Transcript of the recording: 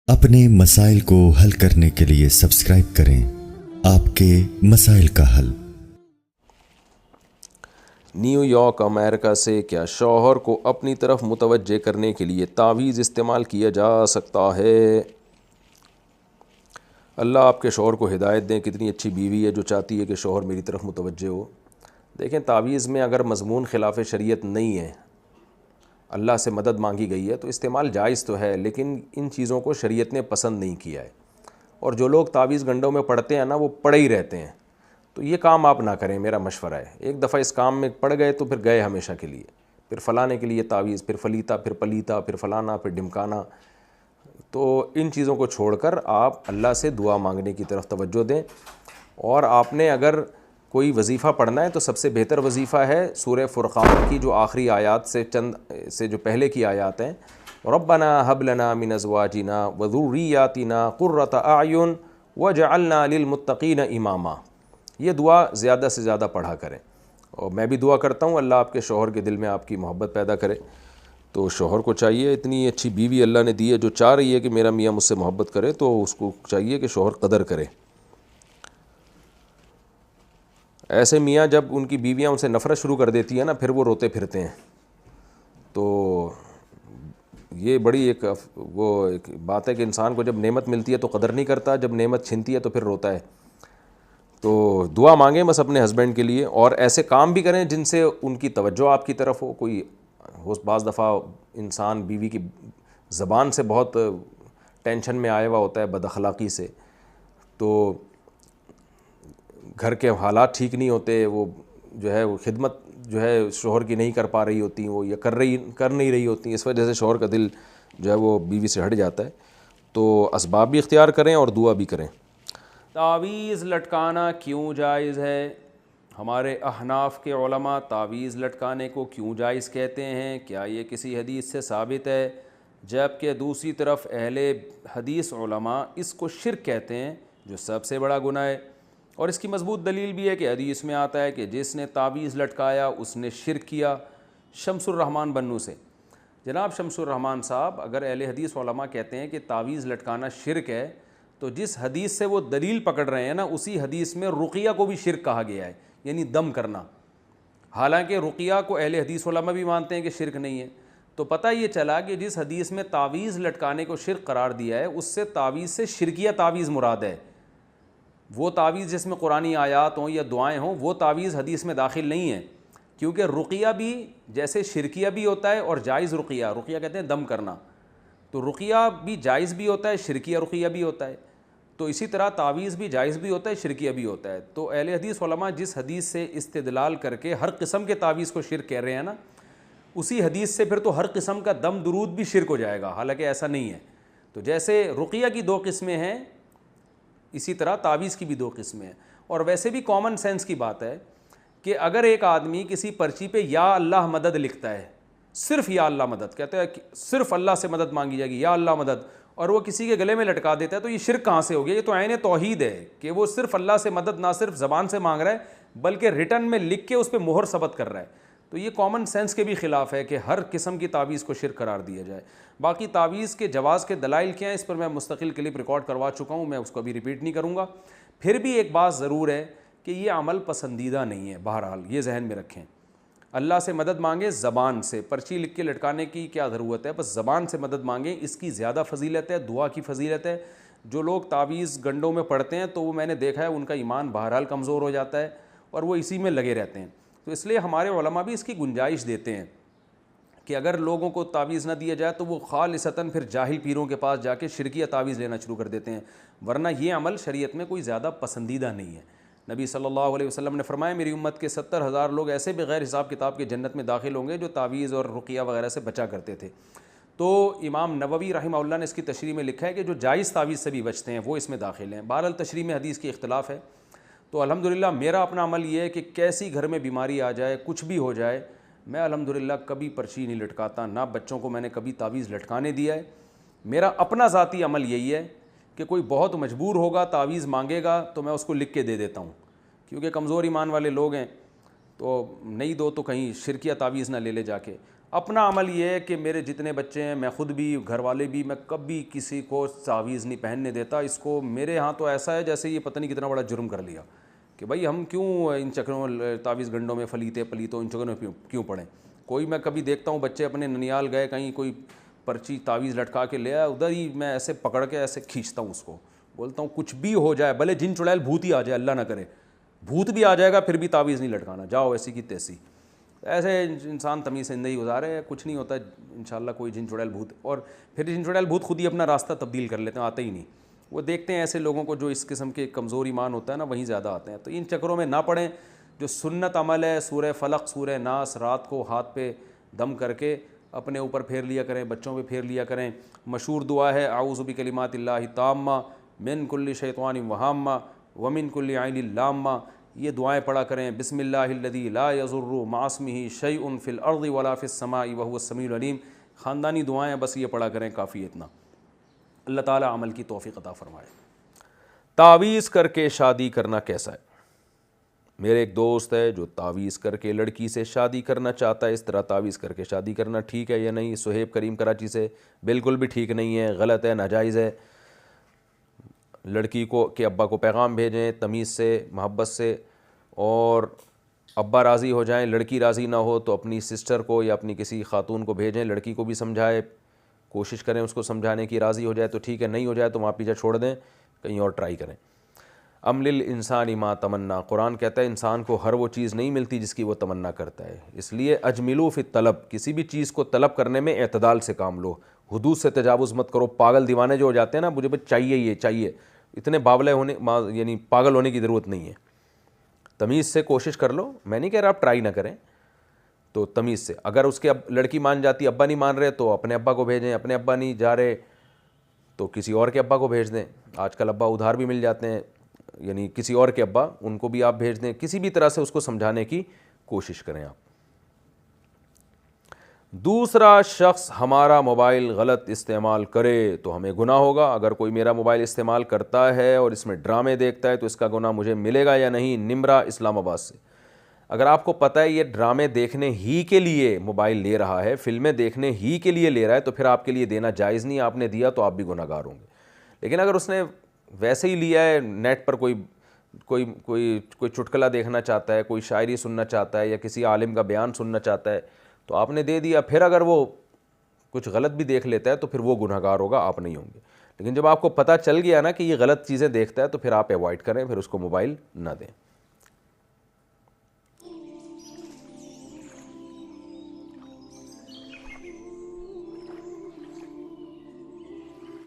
اپنے مسائل کو حل کرنے کے لیے سبسکرائب کریں آپ کے مسائل کا حل۔ نیو یارک امریکہ سے کیا شوہر کو اپنی طرف متوجہ کرنے کے لیے تعویذ استعمال کیا جا سکتا ہے؟ اللہ آپ کے شوہر کو ہدایت دیں۔ کتنی اچھی بیوی ہے جو چاہتی ہے کہ شوہر میری طرف متوجہ ہو۔ دیکھیں، تعویذ میں اگر مضمون خلاف شریعت نہیں ہے، اللہ سے مدد مانگی گئی ہے تو استعمال جائز تو ہے، لیکن ان چیزوں کو شریعت نے پسند نہیں کیا ہے۔ اور جو لوگ تعویذ گنڈوں میں پڑھتے ہیں نا، وہ پڑے ہی رہتے ہیں، تو یہ کام آپ نہ کریں، میرا مشورہ ہے۔ ایک دفعہ اس کام میں پڑ گئے تو پھر گئے ہمیشہ کے لیے، پھر فلانے کے لیے تعویذ، پھر فلیتا، پھر پلیتا، پھر فلانا، پھر ڈمکانا۔ تو ان چیزوں کو چھوڑ کر آپ اللہ سے دعا مانگنے کی طرف توجہ دیں۔ اور آپ نے اگر کوئی وظیفہ پڑھنا ہے تو سب سے بہتر وظیفہ ہے سورہ فرقان کی جو آخری آیات سے جو پہلے کی آیات ہیں، ربنا ہب لنا من ازواجنا وذریاتنا قرۃ اعین وجعلنا للمتقین اماما۔ یہ دعا زیادہ سے زیادہ پڑھا کریں، اور میں بھی دعا کرتا ہوں اللہ آپ کے شوہر کے دل میں آپ کی محبت پیدا کرے۔ تو شوہر کو چاہیے، اتنی اچھی بیوی اللہ نے دی ہے جو چاہ رہی ہے کہ میرا میاں مجھ سے محبت کرے، تو اس کو چاہیے کہ شوہر قدر کرے۔ ایسے میاں جب ان کی بیویاں ان سے نفرت شروع کر دیتی ہیں نا، پھر وہ روتے پھرتے ہیں۔ تو یہ بڑی ایک بات ہے کہ انسان کو جب نعمت ملتی ہے تو قدر نہیں کرتا، جب نعمت چھنتی ہے تو پھر روتا ہے۔ تو دعا مانگیں بس اپنے ہسبینڈ کے لیے، اور ایسے کام بھی کریں جن سے ان کی توجہ آپ کی طرف ہو۔ بعض دفعہ انسان بیوی کی زبان سے بہت ٹینشن میں آیا ہوا ہوتا ہے، بد اخلاقی سے، تو گھر کے حالات ٹھیک نہیں ہوتے، وہ جو ہے وہ خدمت جو ہے شوہر کی نہیں کر پا رہی ہوتی، وہ یا کر نہیں رہی ہوتی، اس وجہ سے شوہر کا دل جو ہے وہ بیوی سے ہٹ جاتا ہے۔ تو اسباب بھی اختیار کریں اور دعا بھی کریں۔ تعویذ لٹکانا کیوں جائز ہے؟ ہمارے احناف کے علماء تعویذ لٹکانے کو کیوں جائز کہتے ہیں؟ کیا یہ کسی حدیث سے ثابت ہے؟ جبکہ دوسری طرف اہل حدیث علماء اس کو شرک کہتے ہیں، جو سب سے بڑا گناہ ہے۔ اور اس کی مضبوط دلیل بھی ہے کہ حدیث میں آتا ہے کہ جس نے تعویذ لٹکایا اس نے شرک کیا۔ شمس الرحمن بنو سے، جناب شمس الرحمن صاحب، اگر اہل حدیث علماء کہتے ہیں کہ تعویذ لٹکانا شرک ہے، تو جس حدیث سے وہ دلیل پکڑ رہے ہیں نا، اسی حدیث میں رقیہ کو بھی شرک کہا گیا ہے، یعنی دم کرنا۔ حالانکہ رقیہ کو اہل حدیث علماء بھی مانتے ہیں کہ شرک نہیں ہے۔ تو پتہ یہ چلا کہ جس حدیث میں تعویذ لٹکانے کو شرک قرار دیا ہے، اس سے تعویذ سے شرکیہ تعویذ مراد ہے۔ وہ تعویذ جس میں قرآنی آیات ہوں یا دعائیں ہوں، وہ تعویذ حدیث میں داخل نہیں ہے، کیونکہ رقیہ بھی جیسے شرکیہ بھی ہوتا ہے اور جائز رقیہ کہتے ہیں دم کرنا، تو رقیہ بھی جائز بھی ہوتا ہے، شرکیہ رقیہ بھی ہوتا ہے۔ تو اسی طرح تعویذ بھی جائز بھی ہوتا ہے، شرکیہ بھی ہوتا ہے۔ تو اہل حدیث علماء جس حدیث سے استدلال کر کے ہر قسم کے تعویذ کو شرک کہہ رہے ہیں نا، اسی حدیث سے پھر تو ہر قسم کا دم درود بھی شرک ہو جائے گا، حالانکہ ایسا نہیں ہے۔ تو جیسے رقیہ کی دو قسمیں ہیں، اسی طرح تعویذ کی بھی دو قسمیں ہیں۔ اور ویسے بھی کامن سینس کی بات ہے کہ اگر ایک آدمی کسی پرچی پہ یا اللہ مدد لکھتا ہے، صرف یا اللہ مدد کہتا ہے، صرف اللہ سے مدد مانگی جائے گی، یا اللہ مدد، اور وہ کسی کے گلے میں لٹکا دیتا ہے، تو یہ شرک کہاں سے ہو گیا؟ یہ تو عین توحید ہے کہ وہ صرف اللہ سے مدد نہ صرف زبان سے مانگ رہا ہے، بلکہ ریٹن میں لکھ کے اس پہ مہر ثبت کر رہا ہے۔ تو یہ کامن سینس کے بھی خلاف ہے کہ ہر قسم کی تعویذ کو شرک قرار دیا جائے۔ باقی تعویذ کے جواز کے دلائل کیا ہیں، اس پر میں مستقل کلپ ریکارڈ کروا چکا ہوں، میں اس کو ابھی ریپیٹ نہیں کروں گا۔ پھر بھی ایک بات ضرور ہے کہ یہ عمل پسندیدہ نہیں ہے، بہرحال یہ ذہن میں رکھیں۔ اللہ سے مدد مانگیں زبان سے، پرچی لکھ کے لٹکانے کی کیا ضرورت ہے، بس زبان سے مدد مانگیں، اس کی زیادہ فضیلت ہے، دعا کی فضیلت ہے۔ جو لوگ تعویذ گنڈوں میں پڑھتے ہیں تو وہ میں نے دیکھا ہے ان کا ایمان بہرحال کمزور ہو جاتا ہے اور وہ اسی میں لگے رہتے ہیں۔ تو اس لیے ہمارے علماء بھی اس کی گنجائش دیتے ہیں کہ اگر لوگوں کو تعویذ نہ دیا جائے تو وہ خالصتاً پھر جاہل پیروں کے پاس جا کے شرکیہ تعویذ لینا شروع کر دیتے ہیں، ورنہ یہ عمل شریعت میں کوئی زیادہ پسندیدہ نہیں ہے۔ نبی صلی اللہ علیہ وسلم نے فرمایا میری امت کے 70,000 لوگ ایسے بغیر حساب کتاب کے جنت میں داخل ہوں گے جو تعویذ اور رقیہ وغیرہ سے بچا کرتے تھے۔ تو امام نووی رحمہ اللہ نے اس کی تشریح میں لکھا ہے کہ جو جائز تعویذ سے بھی بچتے ہیں وہ اس میں داخل ہیں۔ بہرحال تشریح میں حدیث کی اختلاف ہے۔ تو الحمدللہ میرا اپنا عمل یہ ہے کہ کیسی گھر میں بیماری آ جائے، کچھ بھی ہو جائے، میں الحمدللہ کبھی پرچی نہیں لٹکاتا، نہ بچوں کو میں نے کبھی تعویذ لٹکانے دیا ہے۔ میرا اپنا ذاتی عمل یہی ہے کہ کوئی بہت مجبور ہوگا تعویذ مانگے گا تو میں اس کو لکھ کے دے دیتا ہوں، کیونکہ کمزور ایمان والے لوگ ہیں، تو نہیں دو تو کہیں شرکیہ تعویذ نہ لے جا کے۔ اپنا عمل یہ ہے کہ میرے جتنے بچے ہیں، میں خود بھی، گھر والے بھی، میں کبھی کسی کو تعویذ نہیں پہننے دیتا. اس کو میرے ہاں تو ایسا ہے جیسے یہ پتہ نہیں کتنا بڑا جرم کر لیا کہ بھائی ہم کیوں ان چکروں تعویذ گنڈوں میں پلیتوں ان چکروں میں کیوں پڑیں. کوئی میں کبھی دیکھتا ہوں بچے اپنے ننیال گئے کہیں، کوئی پرچی تعویذ لٹکا کے لے آیا، ادھر ہی میں ایسے پکڑ کے ایسے کھینچتا ہوں اس کو، بولتا ہوں کچھ بھی ہو جائے، بھلے جن چڑیل بھوت ہی آ جائے، اللہ نہ کرے بھوت بھی آ جائے گا پھر بھی تعویذ نہیں لٹکانا، جاؤ ایسی کی تیسی. ایسے انسان تمیز زندگی گزارے، کچھ نہیں ہوتا انشاءاللہ کوئی جن چڑیل بھوت. اور پھر جن چڑیل بھوت خود ہی اپنا راستہ تبدیل کر لیتے ہیں، آتے ہی نہیں. وہ دیکھتے ہیں ایسے لوگوں کو جو اس قسم کے کمزور ایمان ہوتا ہے نا، وہیں زیادہ آتے ہیں. تو ان چکروں میں نہ پڑیں. جو سنت عمل ہے، سورہ فلق، سورہ ناس رات کو ہاتھ پہ دم کر کے اپنے اوپر پھیر لیا کریں، بچوں پہ پھیر لیا کریں. مشہور دعا ہے اعوذ بکلمات اللہ التامہ من کل شیطان وہامہ ومن کل عین لامہ. یہ دعائیں پڑھا کریں. بسم اللہ الذی لا یضر مع اسمہ شیء فی الارض ولا فی السماء وہو السمیع العلیم. خاندانی دعائیں بس یہ پڑھا کریں، کافی اتنا. اللہ تعالیٰ عمل کی توفیق عطا فرمائے. تعویذ کر کے شادی کرنا کیسا ہے؟ میرے ایک دوست ہے جو تعویذ کر کے لڑکی سے شادی کرنا چاہتا ہے. اس طرح تعویذ کر کے شادی کرنا ٹھیک ہے یا نہیں؟ صہیب کریم کراچی سے. بالکل بھی ٹھیک نہیں ہے، غلط ہے، ناجائز ہے. لڑکی کو کہ ابا کو پیغام بھیجیں تمیز سے، محبت سے، اور ابا راضی ہو جائیں. لڑکی راضی نہ ہو تو اپنی سسٹر کو یا اپنی کسی خاتون کو بھیجیں، لڑکی کو بھی سمجھائے، کوشش کریں اس کو سمجھانے کی. راضی ہو جائے تو ٹھیک ہے، نہیں ہو جائے تو وہاں پیچھے چھوڑ دیں، کہیں اور ٹرائی کریں. ام للانسان ما تمنا. قرآن کہتا ہے انسان کو ہر وہ چیز نہیں ملتی جس کی وہ تمنا کرتا ہے. اس لیے اجملوا فی الطلب، کسی بھی چیز کو طلب کرنے میں اعتدال سے کام لو، حدود سے تجاوز مت کرو. پاگل دیوانے جو ہو جاتے ہیں نا، مجھے بس چاہیے، یہ چاہیے، اتنے باولے ہونے یعنی پاگل ہونے کی ضرورت نہیں ہے. تمیز سے کوشش کر لو. میں نہیں کہہ رہا آپ ٹرائی نہ کریں، تو تمیز سے. اگر اس کے لڑکی مان جاتی، ابا نہیں مان رہے تو اپنے ابا کو بھیجیں. اپنے ابا نہیں جا رہے تو کسی اور کے ابا کو بھیج دیں. آج کل ابا ادھار بھی مل جاتے ہیں، یعنی کسی اور کے ابا، ان کو بھی آپ بھیج دیں. کسی بھی طرح سے اس کو سمجھانے کی کوشش کریں آپ. دوسرا شخص ہمارا موبائل غلط استعمال کرے تو ہمیں گناہ ہوگا. اگر کوئی میرا موبائل استعمال کرتا ہے اور اس میں ڈرامے دیکھتا ہے تو اس کا گناہ مجھے ملے گا یا نہیں؟ نمرا اسلام آباد سے. اگر آپ کو پتہ ہے یہ ڈرامے دیکھنے ہی کے لیے موبائل لے رہا ہے، فلمیں دیکھنے ہی کے لیے لے رہا ہے، تو پھر آپ کے لیے دینا جائز نہیں. آپ نے دیا تو آپ بھی گناہ گار ہوں گے. لیکن اگر اس نے ویسے ہی لیا ہے، نیٹ پر کوئی چٹکلا دیکھنا چاہتا ہے، کوئی شاعری سننا چاہتا ہے، یا کسی عالم کا بیان سننا چاہتا ہے، تو آپ نے دے دیا. پھر اگر وہ کچھ غلط بھی دیکھ لیتا ہے تو پھر وہ گناہ گار ہوگا، آپ نہیں ہوں گے. لیکن جب آپ کو پتہ چل گیا نا کہ یہ غلط چیزیں دیکھتا ہے تو پھر آپ ایوائڈ کریں، پھر اس کو موبائل نہ دیں.